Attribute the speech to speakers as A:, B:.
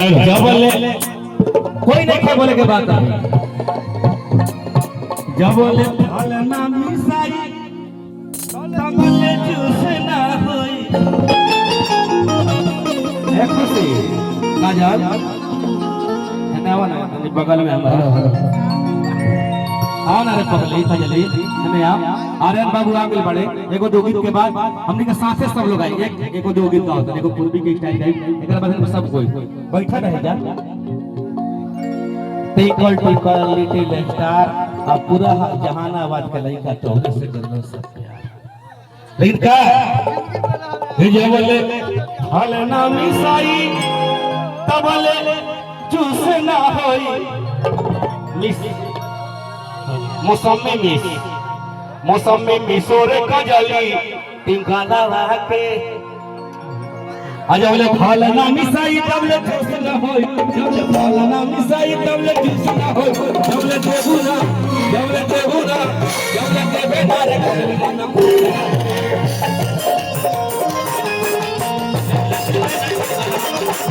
A: जब बोले कोई नहीं क्या बोले के बात है जब बोले फलना मिसाई तमले जूस ना होई एक खुशी काजल है ना वाला बगल में हमारा हाँ ना रे पगली काजली हमें आप आर्यन बाबू आ गए बड़े एगो दो गीत के बाद हमने के साथ सब लोग आए एक एगो दो गीत गाओ एगो पूर्वी के स्टाइल गाई एकरा बाद में सब कोई बैठा रह जा टिकल टिकल लिटिल स्टार अब पूरा जहानाबाद के लड़का 14 से जन्म सब प्यार लेकिन का हे जे बोले फलना मिसाई तबले जूस ना होई मिस मौसमी मिसोरे कजली टिंकाना वाके आज बोले फलना मिसाई तबले जूस ना होई जबले फलना मिसाई तबले जूस ना होई जबले देबुना जबले देबे ना रे